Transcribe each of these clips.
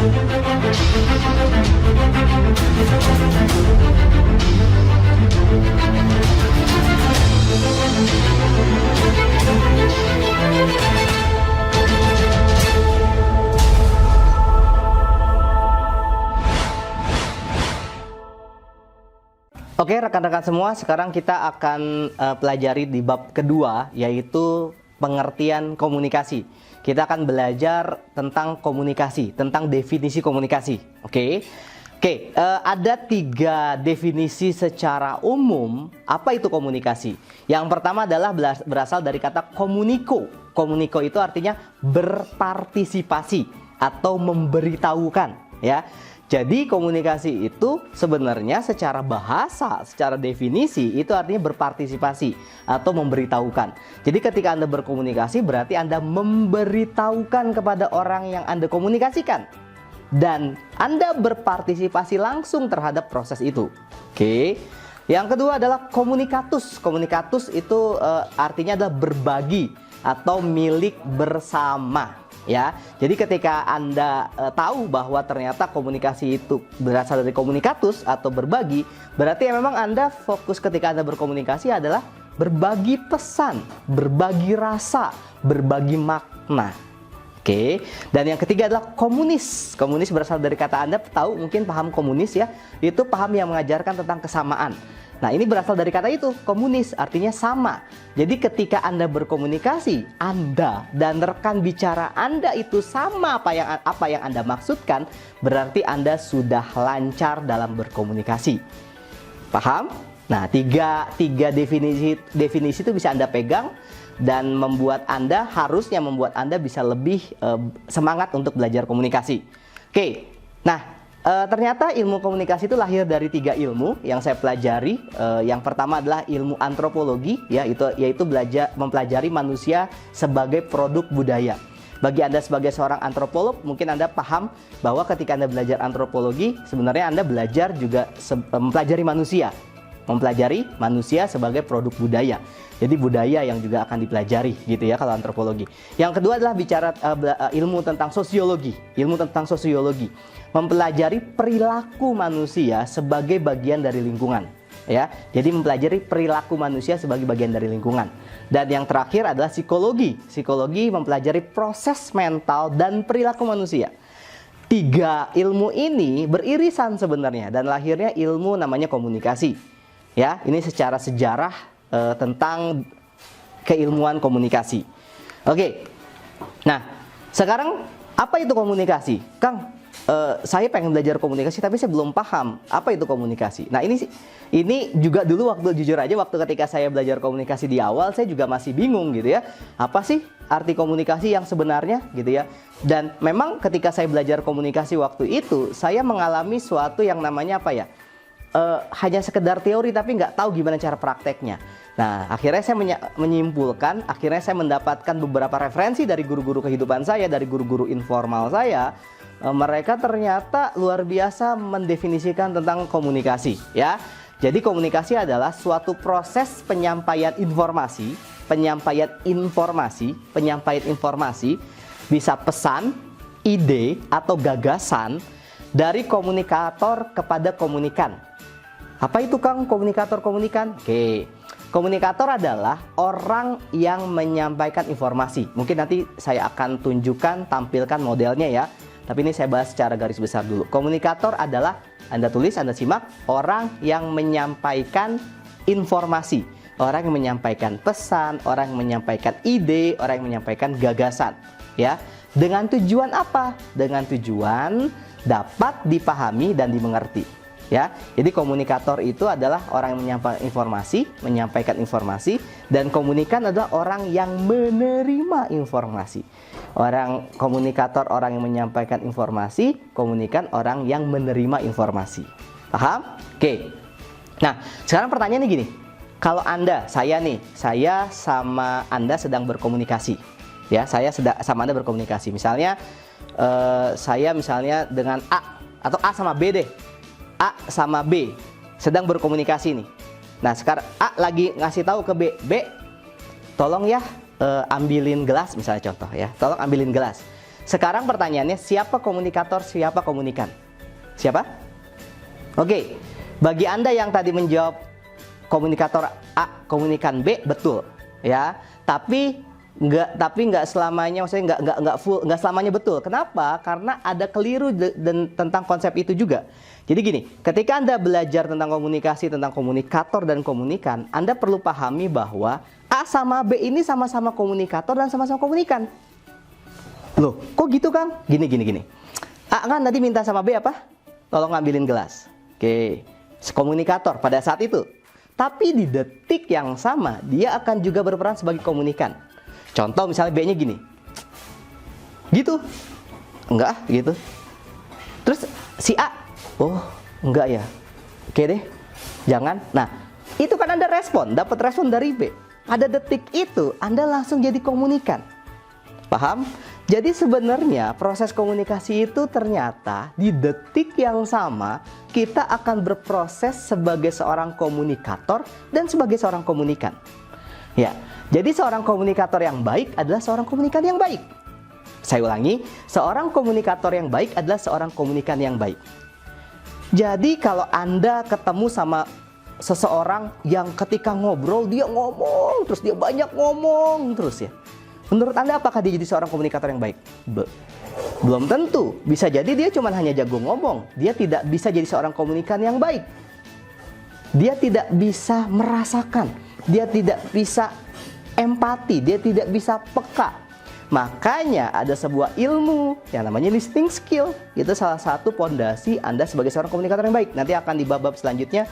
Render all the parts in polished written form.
Oke rekan-rekan semua, sekarang kita akan pelajari di bab kedua, yaitu pengertian komunikasi. Kita akan belajar tentang komunikasi, tentang definisi komunikasi. Oke, ada 3 definisi secara umum apa itu komunikasi. Yang pertama adalah berasal dari kata komuniko. Komuniko itu artinya berpartisipasi atau memberitahukan, ya. Jadi komunikasi itu sebenarnya secara bahasa, secara definisi itu artinya berpartisipasi atau memberitahukan. Jadi ketika Anda berkomunikasi berarti Anda memberitahukan kepada orang yang Anda komunikasikan. Dan Anda berpartisipasi langsung terhadap proses itu. Oke. Yang kedua adalah komunikatus. Komunikatus itu artinya adalah berbagi atau milik bersama. Ya, jadi ketika Anda tahu bahwa ternyata komunikasi itu berasal dari komunikatus atau berbagi, berarti ya memang Anda fokus ketika Anda berkomunikasi adalah berbagi pesan, berbagi rasa, berbagi makna. Oke, dan yang ketiga adalah komunis. Komunis berasal dari kata Anda tahu, mungkin paham komunis ya, itu paham yang mengajarkan tentang kesamaan. Nah ini berasal dari kata itu, komunis artinya sama. Jadi ketika Anda berkomunikasi, Anda dan rekan bicara Anda itu sama apa yang Anda maksudkan, berarti Anda sudah lancar dalam berkomunikasi. Paham? Nah tiga definisi itu bisa Anda pegang dan harusnya membuat Anda bisa lebih semangat untuk belajar komunikasi. Oke, nah ternyata ilmu komunikasi itu lahir dari 3 ilmu yang saya pelajari. Yang pertama adalah ilmu antropologi, ya, yaitu mempelajari manusia sebagai produk budaya. Bagi Anda sebagai seorang antropolog, mungkin Anda paham bahwa ketika Anda belajar antropologi, sebenarnya Anda belajar juga mempelajari manusia sebagai produk budaya. Jadi budaya yang juga akan dipelajari gitu ya kalau antropologi. Yang kedua adalah ilmu tentang sosiologi. Mempelajari perilaku manusia sebagai bagian dari lingkungan, ya. Jadi mempelajari perilaku manusia sebagai bagian dari lingkungan. Dan yang terakhir adalah psikologi. Psikologi mempelajari proses mental dan perilaku manusia. 3 ilmu ini beririsan sebenarnya dan lahirnya ilmu namanya komunikasi. Ya, ini secara sejarah tentang keilmuan komunikasi. Oke. Nah, sekarang apa itu komunikasi? Kang, saya pengen belajar komunikasi tapi saya belum paham apa itu komunikasi. Nah, ini juga dulu jujur aja waktu ketika saya belajar komunikasi di awal saya juga masih bingung gitu ya. Apa sih arti komunikasi yang sebenarnya gitu ya. Dan memang ketika saya belajar komunikasi waktu itu saya mengalami suatu yang namanya apa ya? Hanya sekedar teori tapi nggak tahu gimana cara prakteknya. Nah akhirnya saya menyimpulkan, akhirnya saya mendapatkan beberapa referensi dari guru-guru kehidupan saya, dari guru-guru informal saya. Mereka ternyata luar biasa mendefinisikan tentang komunikasi, ya. Jadi komunikasi adalah suatu proses penyampaian informasi, bisa pesan, ide atau gagasan dari komunikator kepada komunikan. Apa itu Kang komunikator komunikan? Oke. Komunikator adalah orang yang menyampaikan informasi. Mungkin nanti saya akan tampilkan modelnya ya. Tapi ini saya bahas secara garis besar dulu. Komunikator adalah, Anda tulis, Anda simak, orang yang menyampaikan informasi. Orang yang menyampaikan pesan, orang yang menyampaikan ide, orang yang menyampaikan gagasan. Ya. Dengan tujuan apa? Dengan tujuan dapat dipahami dan dimengerti. Ya, jadi komunikator itu adalah orang yang menyampaikan informasi, dan komunikan adalah orang yang menerima informasi. Komunikator orang yang menyampaikan informasi, komunikan orang yang menerima informasi. Paham? Oke. Nah, sekarang pertanyaannya gini. Kalau saya sama Anda sedang berkomunikasi. Ya, saya sama Anda berkomunikasi. Misalnya saya dengan A atau A sama B deh. A sama B sedang berkomunikasi nih. Nah sekarang A lagi ngasih tahu ke B, tolong ya ambilin gelas, misalnya contoh ya, tolong ambilin gelas. Sekarang pertanyaannya, siapa komunikator, siapa komunikan? Siapa? Oke, bagi Anda yang tadi menjawab komunikator A, komunikan B, betul ya. Tapi nggak selamanya, maksudnya nggak selamanya betul. Kenapa? Karena ada keliru dan tentang konsep itu juga. Jadi gini, ketika Anda belajar tentang komunikasi, tentang komunikator dan komunikan, Anda perlu pahami bahwa A sama B ini sama-sama komunikator dan sama-sama komunikan. Loh, kok gitu Kang? Gini. A kan tadi minta sama B apa? Tolong ngambilin gelas. Oke, komunikator pada saat itu. Tapi di detik yang sama, dia akan juga berperan sebagai komunikan. Contoh misalnya B-nya gini. Gitu. Enggak, gitu. Terus si A, oh, enggak ya. Oke deh. Jangan. Nah, itu kan Anda dapat respon dari B. Pada detik itu Anda langsung jadi komunikan. Paham? Jadi sebenarnya proses komunikasi itu ternyata di detik yang sama kita akan berproses sebagai seorang komunikator dan sebagai seorang komunikan. Ya, jadi seorang komunikator yang baik adalah seorang komunikan yang baik. Saya ulangi, seorang komunikator yang baik adalah seorang komunikan yang baik. Jadi kalau Anda ketemu sama seseorang yang ketika ngobrol dia ngomong terus, dia banyak ngomong terus ya. Menurut Anda apakah dia jadi seorang komunikator yang baik? Belum tentu. Bisa jadi dia cuma hanya jago ngomong. Dia tidak bisa jadi seorang komunikan yang baik. Dia tidak bisa merasakan. Dia tidak bisa empati. Dia tidak bisa peka. Makanya ada sebuah ilmu yang namanya listening skill. Itu salah satu pondasi Anda sebagai seorang komunikator yang baik. Nanti akan di bab-bab selanjutnya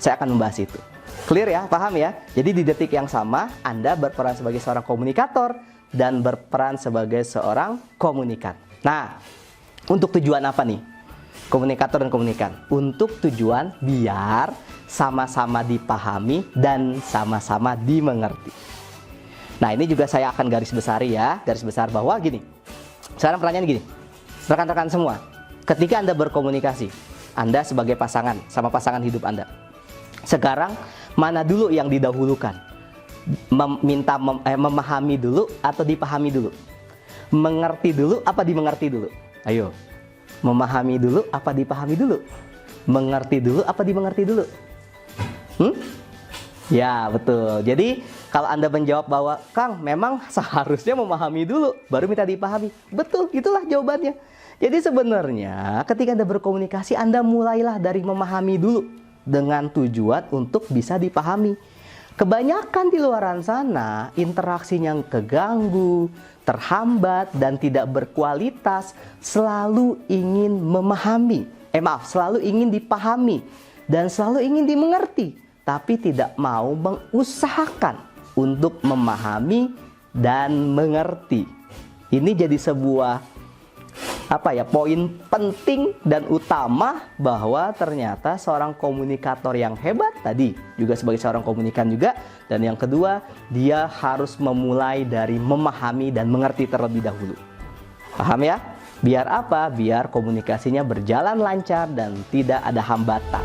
saya akan membahas itu. Clear ya? Paham ya? Jadi di detik yang sama Anda berperan sebagai seorang komunikator dan berperan sebagai seorang komunikan. Nah, untuk tujuan apa nih? Komunikator dan komunikan. Untuk tujuan biar sama-sama dipahami dan sama-sama dimengerti. Nah, ini juga saya akan garis besari ya. Garis besar bahwa gini. Sekarang pertanyaan gini. Rekan-rekan semua, ketika Anda berkomunikasi, Anda sebagai pasangan sama pasangan hidup Anda. Sekarang mana dulu yang didahulukan? Memahami dulu atau dipahami dulu? Mengerti dulu apa dimengerti dulu? Ayo. Memahami dulu apa dipahami dulu? Mengerti dulu apa dimengerti dulu? Ya, betul. Jadi kalau Anda menjawab bahwa Kang, memang seharusnya memahami dulu baru minta dipahami. Betul, itulah jawabannya. Jadi sebenarnya ketika Anda berkomunikasi, Anda mulailah dari memahami dulu dengan tujuan untuk bisa dipahami. Kebanyakan di luaran sana interaksinya keganggu, terhambat, dan tidak berkualitas, selalu ingin selalu ingin dipahami dan selalu ingin dimengerti, tapi tidak mau mengusahakan untuk memahami dan mengerti. Ini jadi sebuah poin penting dan utama bahwa ternyata seorang komunikator yang hebat tadi juga sebagai seorang komunikan juga, dan yang kedua dia harus memulai dari memahami dan mengerti terlebih dahulu. Paham ya? Biar apa? Biar komunikasinya berjalan lancar dan tidak ada hambatan.